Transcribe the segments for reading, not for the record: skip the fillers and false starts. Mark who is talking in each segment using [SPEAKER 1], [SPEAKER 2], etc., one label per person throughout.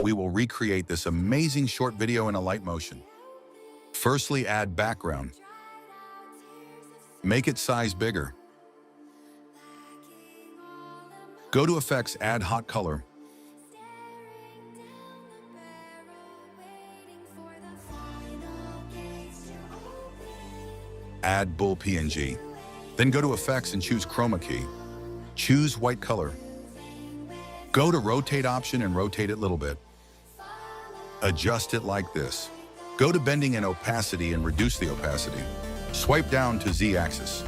[SPEAKER 1] We will recreate this amazing short video in Alight Motion. Firstly, add background. Make it size bigger. Go to Effects, add hot color. Add bull PNG. Then go to Effects and choose Chroma Key. Choose white color. Go to Rotate option and rotate it a little bit. Adjust it like this. Go to Bending and Opacity and reduce the opacity. Swipe down to Z-axis.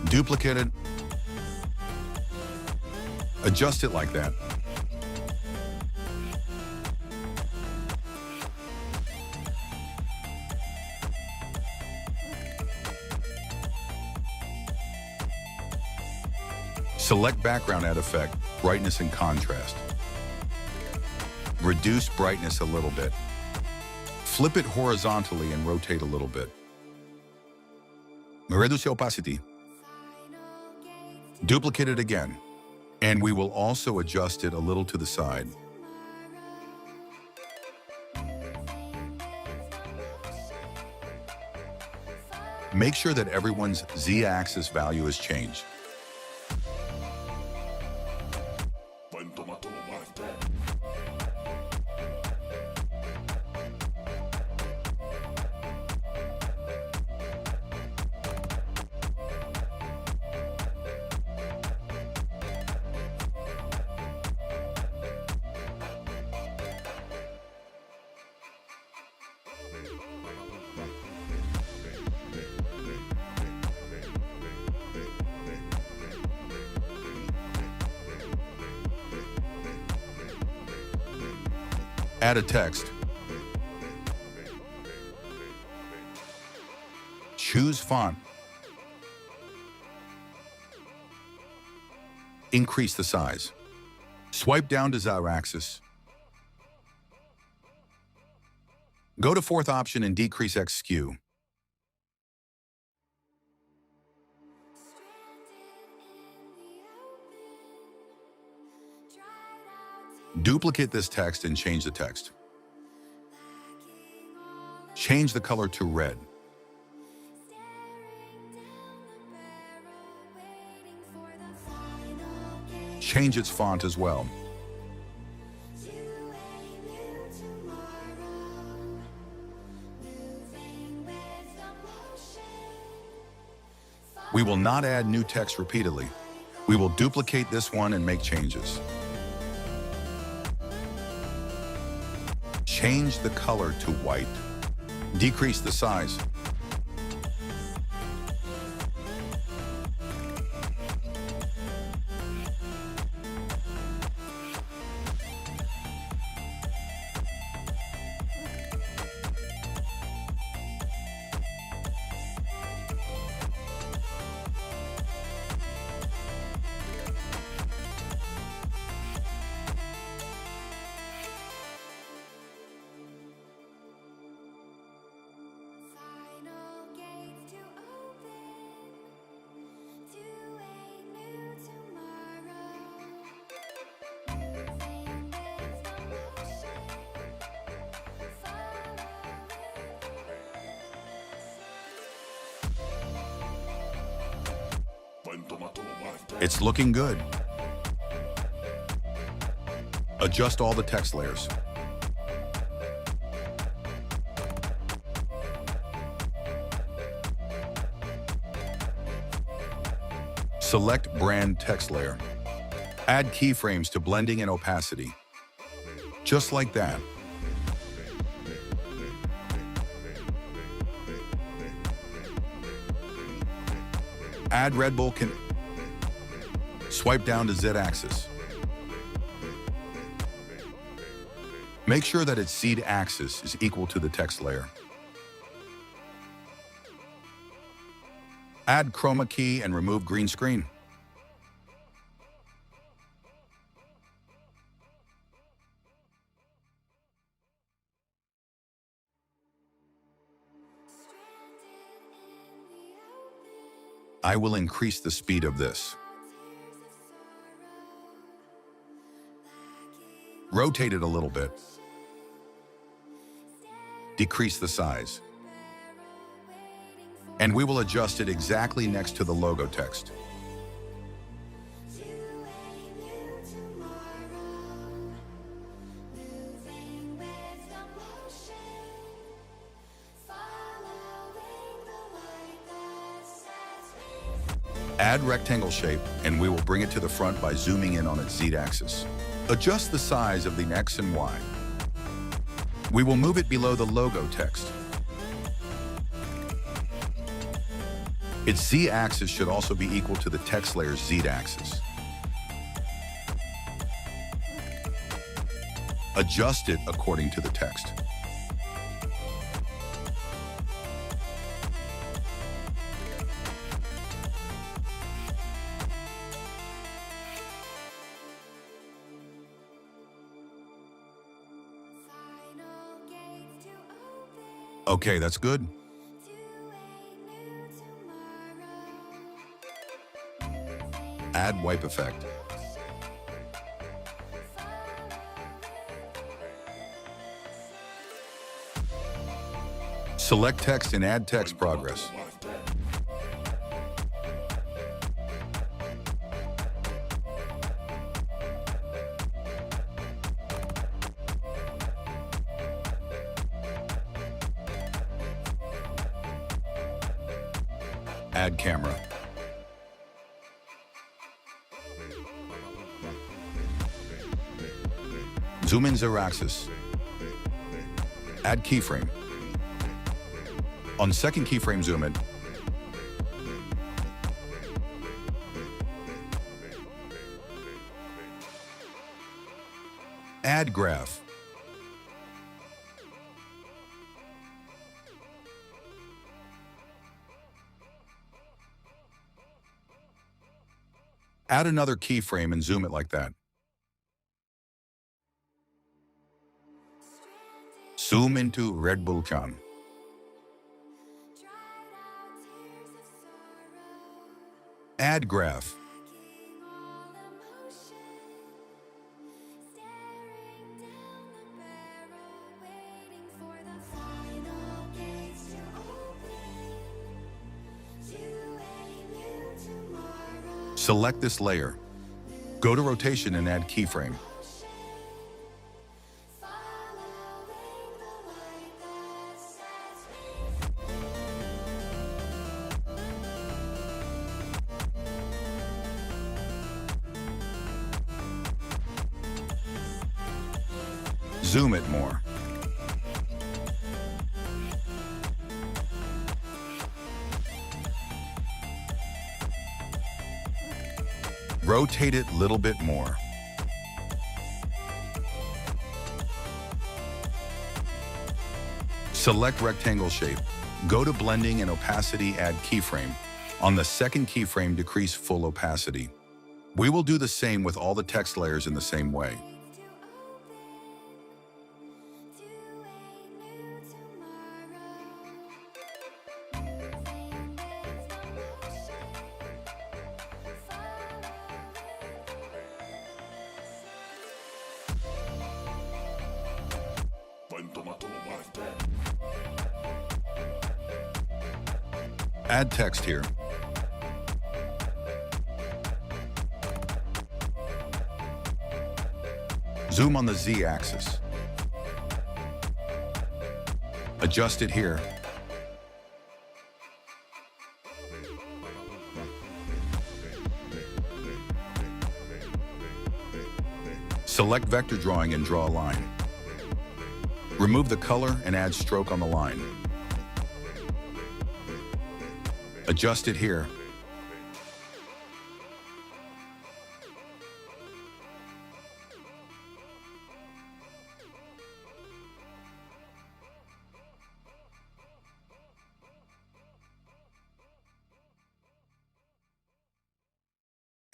[SPEAKER 1] Duplicate it. Adjust it like that. Select background, add effect, brightness and contrast. Reduce brightness a little bit. Flip it horizontally and rotate a little bit. Reduce opacity. Duplicate it again. And we will also adjust it a little to the side. Make sure that everyone's Z-axis value is changed. Add a text. Choose font. Increase the size. Swipe down to Z-axis. Go to fourth option and decrease X skew. Duplicate this text and change the text. Change the color to red. Change its font as well. We will not add new text repeatedly. We will duplicate this one and make changes. Change the color to white. Decrease the size. It's looking good. Adjust all the text layers. Select Brand Text Layer. Add keyframes to blending and opacity. Just like that. Add Red Bull. Swipe down to Z-axis. Make sure that its seed axis is equal to the text layer. Add Chroma Key and remove green screen. I will increase the speed of this. Rotate it a little bit. Decrease the size. And we will adjust it exactly next to the logo text. Add rectangle shape, and we will bring it to the front by zooming in on its Z-axis. Adjust the size of the X and Y. We will move it below the logo text. Its Z-axis should also be equal to the text layer's Z-axis. Adjust it according to the text. Okay, that's good. Add wipe effect. Select text and add text progress. Add camera. Zoom in Z-axis. Add keyframe. On second keyframe, zoom in. Add graph. Add another keyframe and zoom it like that. Zoom into Red Bull Can. Add graph. Select this layer. Go to rotation and add keyframe. Zoom it more. Rotate it a little bit more. Select rectangle shape. Go to blending and opacity, add keyframe. On the second keyframe, decrease full opacity. We will do the same with all the text layers in the same way. Add text here. Zoom on the Z-axis. Adjust it here. Select vector drawing and draw a line. Remove the color and add stroke on the line. Adjust it here.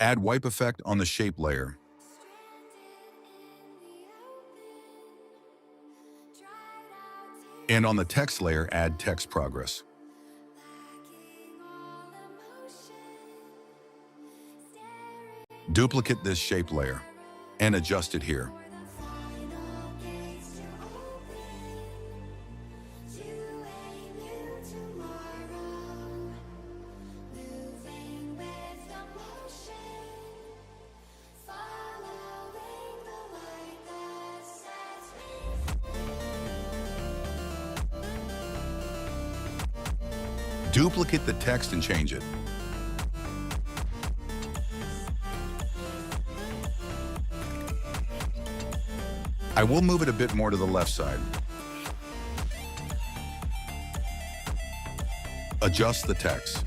[SPEAKER 1] Add wipe effect on the shape layer. And on the text layer, add text progress. Duplicate this shape layer and adjust it here. Duplicate the text and change it. I will move it a bit more to the left side. Adjust the text.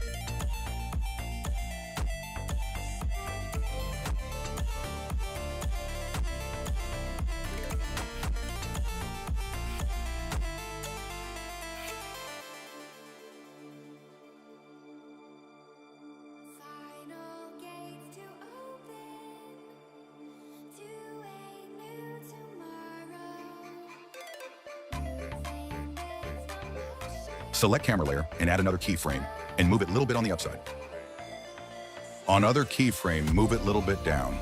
[SPEAKER 1] Select camera layer and add another keyframe and move it a little bit on the upside. On other keyframe, move it a little bit down.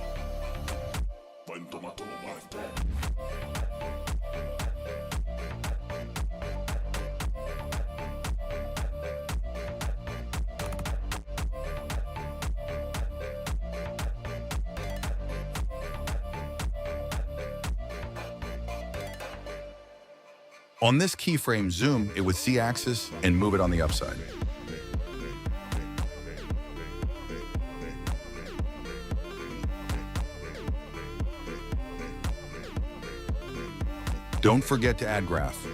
[SPEAKER 1] On this keyframe, zoom it with Z-axis and move it on the upside. Don't forget to add graph.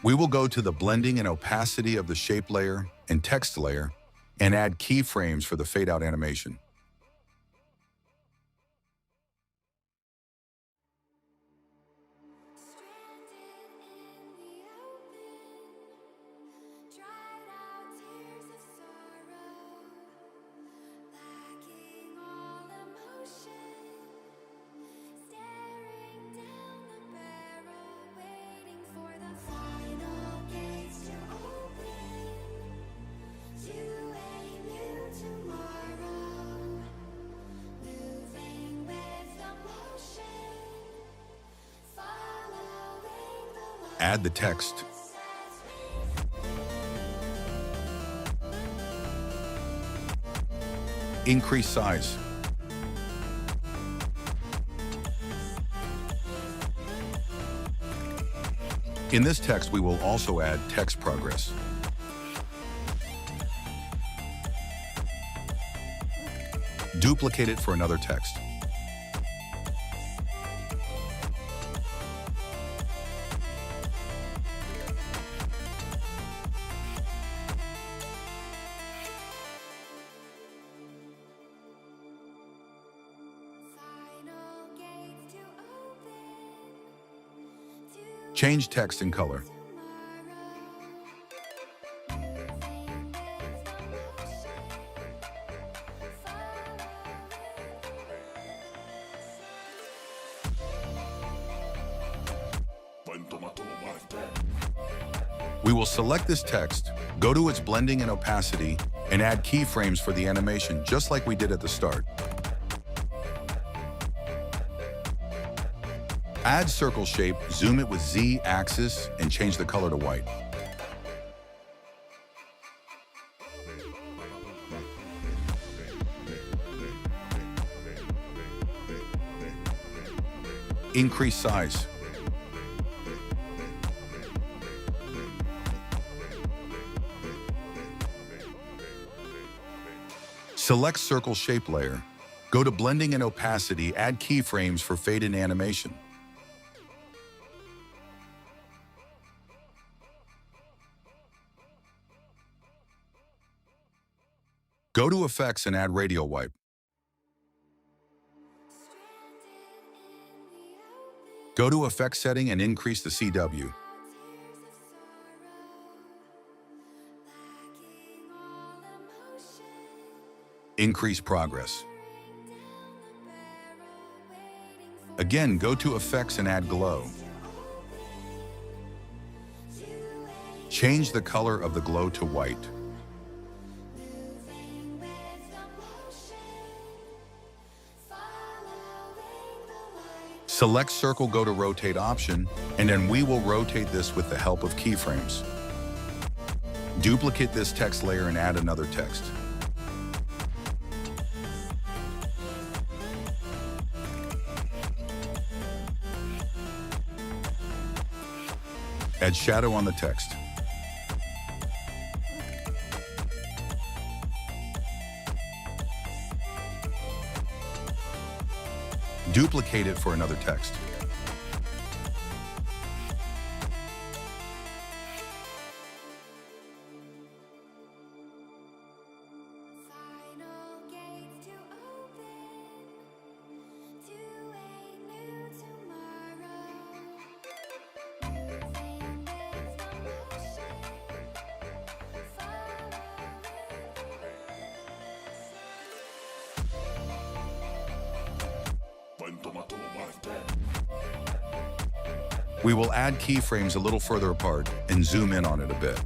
[SPEAKER 1] We will go to the blending and opacity of the shape layer and text layer and add keyframes for the fade-out animation. Add the text. Increase size. In this text, we will also add text progress. Duplicate it for another text. Change text and color. We will select this text, go to its blending and opacity, and add keyframes for the animation, just like we did at the start. Add circle shape, zoom it with Z-axis, and change the color to white. Increase size. Select circle shape layer. Go to blending and opacity, add keyframes for fade in animation. Go to Effects and add Radial Wipe. Go to Effect Setting and increase the CW. Increase progress. Again, go to Effects and add Glow. Change the color of the glow to white. Select Circle, go to Rotate option, and then we will rotate this with the help of keyframes. Duplicate this text layer and add another text. Add shadow on the text. Duplicate it for another text. We will add keyframes a little further apart and zoom in on it a bit.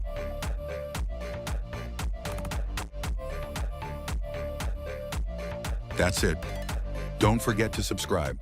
[SPEAKER 1] That's it. Don't forget to subscribe.